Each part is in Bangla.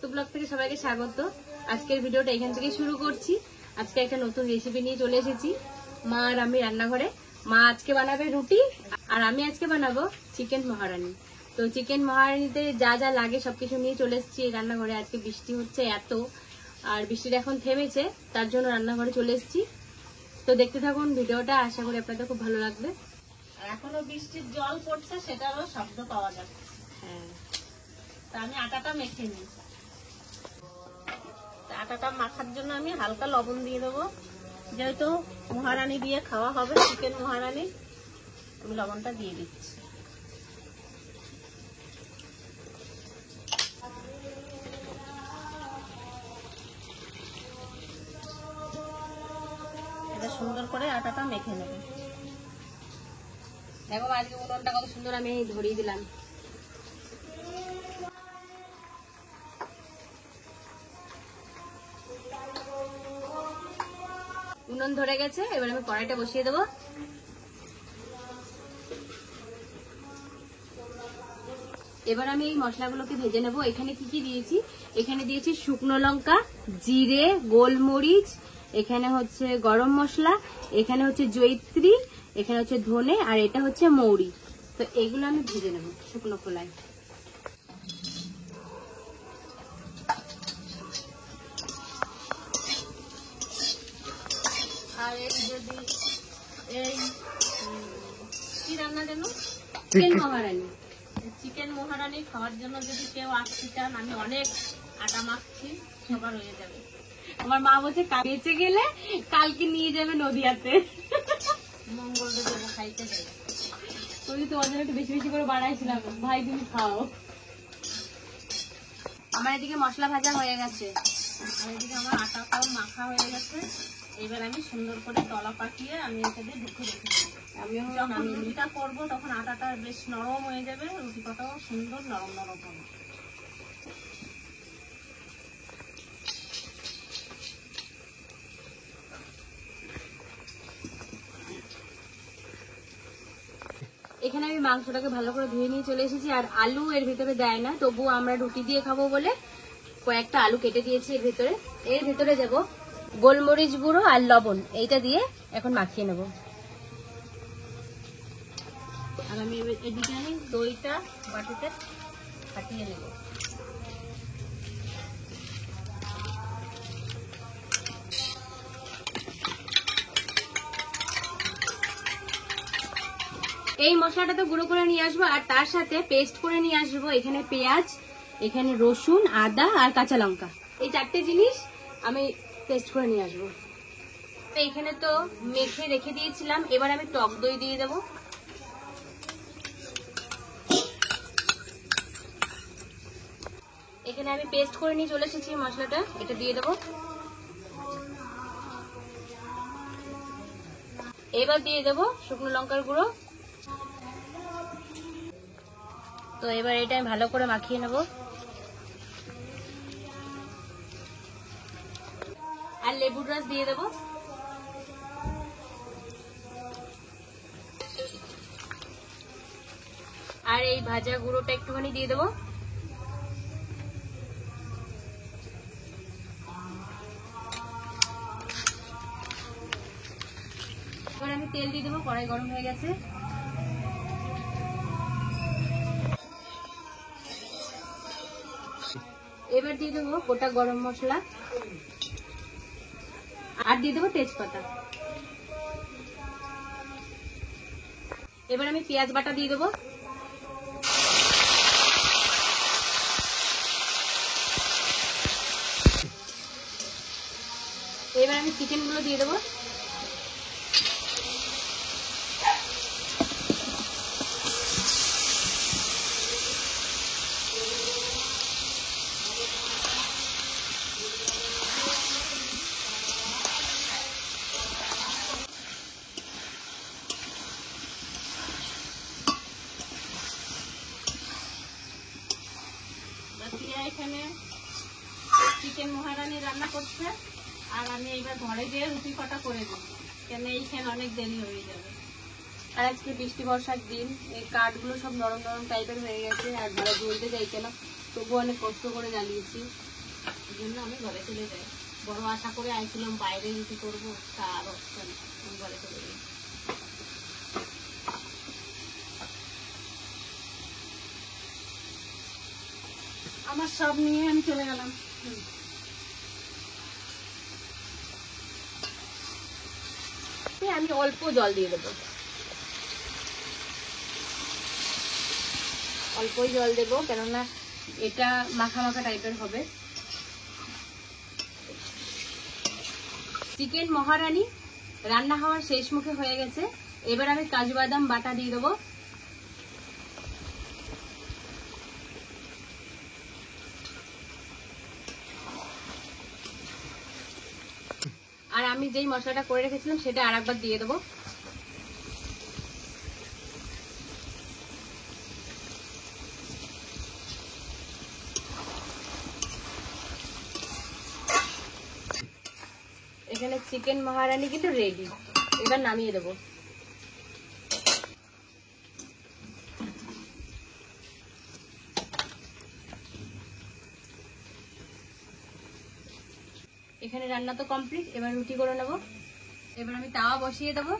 রক্ত ব্লগ থেকে সবাইকে স্বাগত। আজকের ভিডিওটা এখান থেকে শুরু করছি। আজকে একটা নতুন রেসিপি নিয়ে চলে এসেছি মা আর আমি রান্নাঘরে। মা আজকে বানাবে রুটি আর আমি আজকে বানাবো চিকেন মহারানি। তো চিকেন মহারানিতে যা যা লাগে সবকিছু নিয়ে চলে এসেছি এই রান্নাঘরে। আজকে বৃষ্টি হচ্ছে এত, আর বৃষ্টিটা এখন থেমেছে, তার জন্য রান্নাঘরে চলে এসেছি। তো দেখতে থাকুন ভিডিওটা, আশা করি আপনাদের খুব ভালো লাগবে। এখনো বৃষ্টির জল পড়ছে, সেটারও শব্দ পাওয়া যাচ্ছে। হ্যাঁ, তা আমি আটাটা মেখে নিই। আটাটা মাখার জন্য আমি হালকা লবণ দিয়ে দেবো, যেহেতু মহারানি দিয়ে খাওয়া হবে, চিকেন মহারানি, আমি লবণটা দিয়ে দিচ্ছি। এটা সুন্দর করে আটাটা মেখে নেব। দেখো আজকে উনুনটা কত সুন্দর আমি ধরিয়ে দিলাম। উনুন ধরে গেছে, এবার আমি কড়াইটা বসিয়ে দেবো। এবার আমি এই মশলাগুলোকে ভেজে নেব। এখানে কি কি দিয়েছি, এখানে দিয়েছি শুকনো লঙ্কা, জিরে, গোলমরিচ, এখানে হচ্ছে গরম মশলা, এখানে হচ্ছে জয়িত্রী, এখানে হচ্ছে ধনে, আর এটা হচ্ছে মৌরি। তো এগুলো আমি ভেজে নেব শুকনো খোলায়। আর এই যদি এই কি রান্না যেন চিকেন মহারানি, চিকেন মহারানি খাওয়ার জন্য যদি কেউ আসতে চান, আমি অনেক আটা মাখছি, সবার হয়ে যাবে। আমার মা বলছে বেঁচে গেলে কালকে নিয়ে যাবে নদিয়াতে, মঙ্গল দেবো খাইতে যাবে। তুমি তোমার জন্য একটু বেশি বেশি করে বানাইছিলাম, ভাই তুমি খাও। আমার এদিকে মশলা ভাজা হয়ে গেছে, আর এদিকে আমার আটাটাও মাখা হয়ে গেছে। এবার আমি সুন্দর করে তলা পাকিয়ে আমি এটা দিয়ে ঢুকে রেখে দেবো। আমিও যখন রুটিটা করবো তখন আটাটা বেশ নরম হয়ে যাবে, রুটি পাতাও সুন্দর নরম নরম হবে। এখানে আমি মাংসটাকে ভালো করে ধুয়ে নিয়ে চলে এসেছি। আর আলু এর ভিতরে দেয় না, তবুও আমরা রুটি দিয়ে খাবো বলে কয়েকটা আলু কেটে দিয়েছি এর ভিতরে। এর ভিতরে দেবো গোলমরিচ গুঁড়ো আর লবণ, এইটা দিয়ে এখন মাখিয়ে নেব। আর আমি এদিকে আমি দইটা বাটিতে ফাটিয়ে নেব। এই মশলাটা তো গুঁড়ো করে নিয়ে আসবো, আর তার সাথে পেস্ট করে নিয়ে আসবো। এখানে পেঁয়াজ, এখানে রসুন, আদা আর কাঁচা লঙ্কা, এই চারটে জিনিস আমি পেস্ট করে নিয়ে আসবো। এখানে তো মেখে রেখে দিয়েছিলাম, এবার আমি টক দই দিয়ে দেবো। এখানে আমি পেস্ট করে নিয়ে চলে এসেছি মশলাটা, এটা দিয়ে দেবো। এবার দিয়ে দেবো শুকনো লঙ্কার গুঁড়ো। তো এবার এটা আমি ভালো করে মাখিয়ে নেব। আর লেবুর রস দিয়ে দেবো। আর এই ভাজা গুঁড়োটা একটুখানি দিয়ে দেবো। এবার আমি তেল দিয়ে দেবো, কড়াই গরম হয়ে গেছে। এবার দিয়ে দেবো গোটা গরম মশলা, আর দিয়ে দেবো তেজপাতা। এবার আমি পেঁয়াজ বাটা দিয়ে দেবো। এবার আমি চিকেন গুলো দিয়ে দেবো। এখানে চিকেন মহারানি রান্না করছে, আর আমি এইবার ঘরে গিয়ে রুটি কটা করে দিই, কেন এইখানে অনেক দেরি হয়ে যাবে। আর আজকে বৃষ্টি বর্ষার দিন, এই কাঠগুলো সব নরম নরম টাইপের হয়ে গেছে, আর ভালো জ্বলতে চাইছে না, তবুও অনেক কষ্ট করে জ্বালিয়েছি। এই জন্য আমি ঘরে চলে যাই। বড় আশা করে আইছিলাম বাইরে রুটি করবো, তা আর হচ্ছে না, আমি ঘরে চলে যাই। আমার সব নিয়ে আমি চলে গেলাম। আমি অল্প জল দিয়ে দেবো, অল্পই জল দেবো, কেননা এটা মাখা মাখা টাইপের হবে। চিকেন মহারানী রান্না হওয়ার শেষ মুখে হয়ে গেছে। এবার আমি কাজু বাদাম বাটা দিয়ে দেবো। আর আমি যেই মশলাটা করে রেখেছিলাম সেটা আরেকবার দিয়ে দেবো। এখানে চিকেন মহারানী কিন্তু রেডি, এবার নামিয়ে দেবো। এখানে রান্না তো কমপ্লিট, এবার রুটি করে নেব। এবার আমি তাওয়া বসিয়ে দেবো।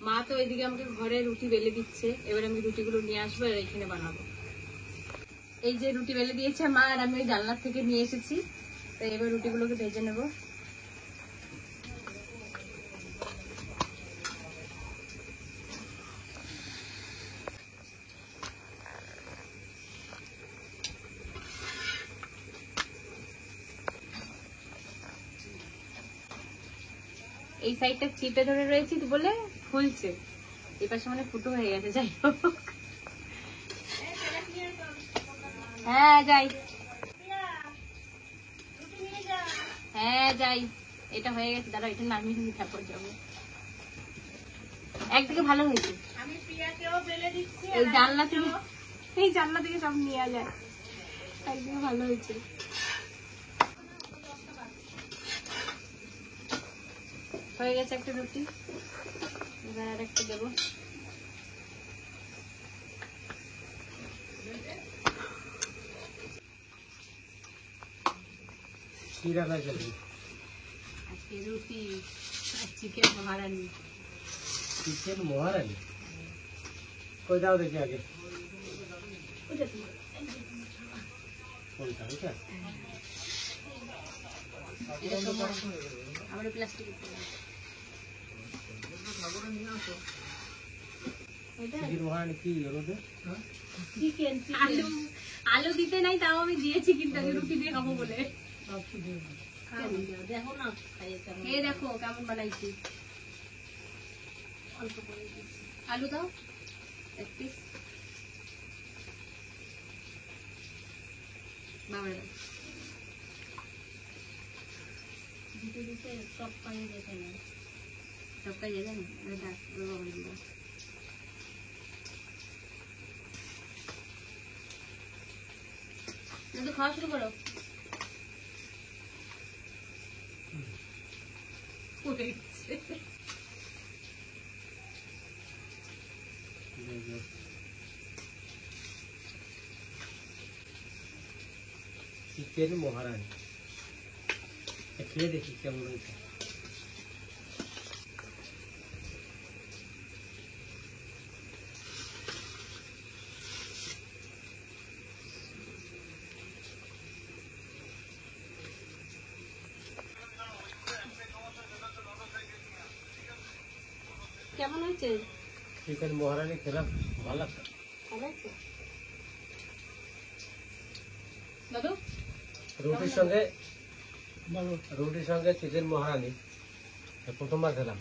মা তো এদিকে আমাকে ঘরে রুটি বেলে দিচ্ছে, এবার আমি রুটিগুলো নিয়ে আসবো আর এখানে বানাবো। এই যে রুটি বেলে দিয়েছে মা, আর আমি ওই জানলার থেকে নিয়ে এসেছি। তো এবার রুটিগুলোকে ভেজে নেব। এই সাইডটা চিপে ধরে রয়েছি বলে ফুলছে, এই পাশে মানে ফুটো হয়ে গেছে। যাই হোক, হ্যাঁ যাই, হ্যাঁ যাই। এটা হয়ে গেছে, দাঁড়া এটা নামিয়ে নিয়ে তারপর যাবো। একদিকে ভালো হয়েছে, আমি পিয়াকেও বেলে দিচ্ছি। এই জানলা থেকে সব নিয়ে যায়। একদিকে ভালো হয়েছে। হয়ে গেছে একটা রুটি, এবার আর একটা দেবো। আজকে রুটি আর চিকেন মহারানী। চিকেন মহারানী কই দাও দেখি আগে। কোনটা এটা? আমার প্লাস্টিক চিকেন মহারানী কি হলো? চিকেন আলু আলু দিতে নাই, তাও আমি দিয়েছি, কিন্তু আমি রুটি দিয়ে খাবো বলে। দেখো না, খাইয়ে কেমন। এই দেখো কেমন বানাইছি। অল্প করে দিচ্ছি। আলু দাও এক পিস। দিতে দিতে সব পানি যেতে না। সব কাজ যাবে না। তো খাওয়া শুরু করো। চিকেন মহারানী খেয়ে দেখি কেমন হয়েছে। কেমন হয়েছে? চিকেন মহারানী খেলাম, ভালো লাগছে। ভালো আছে দাদু? রুটির সঙ্গে চিকেন মহারানী প্রথমবার খেলাম।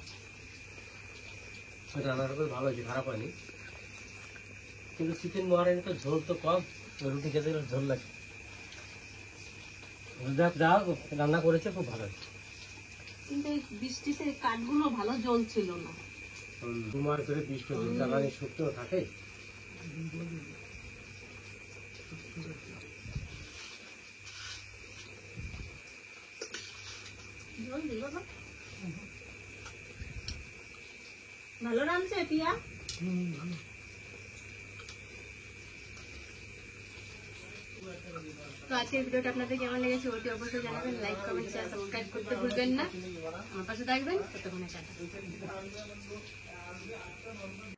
রান্নাটা করে ভালো হয়েছে, খারাপ হয়নি। কিন্তু চিকেন মহারানী তো ঝোল তো কম, রুটি খেতে গেলে ঝোল লাগে। যা রান্না করেছে খুব ভালো হয়েছে। কিন্তু এই বৃষ্টিতে কাঠগুলো ভালো জ্বলছিল না। 2 মাস ধরে বৃষ্টি হচ্ছে, জ্বালানি শুকনো থাকে। জল দিল না, ভালো রাঁধছে পিয়া। তো আজকের ভিডিওটা আপনাদের কেমন লেগেছে ওটি অবশ্যই জানাবেন, লাইক কমেন্ট শেয়ার সাবস্ক্রাইব করতে ভুলবেন না, আমার পাশে থাকবেন। ততক্ষণে টাটা।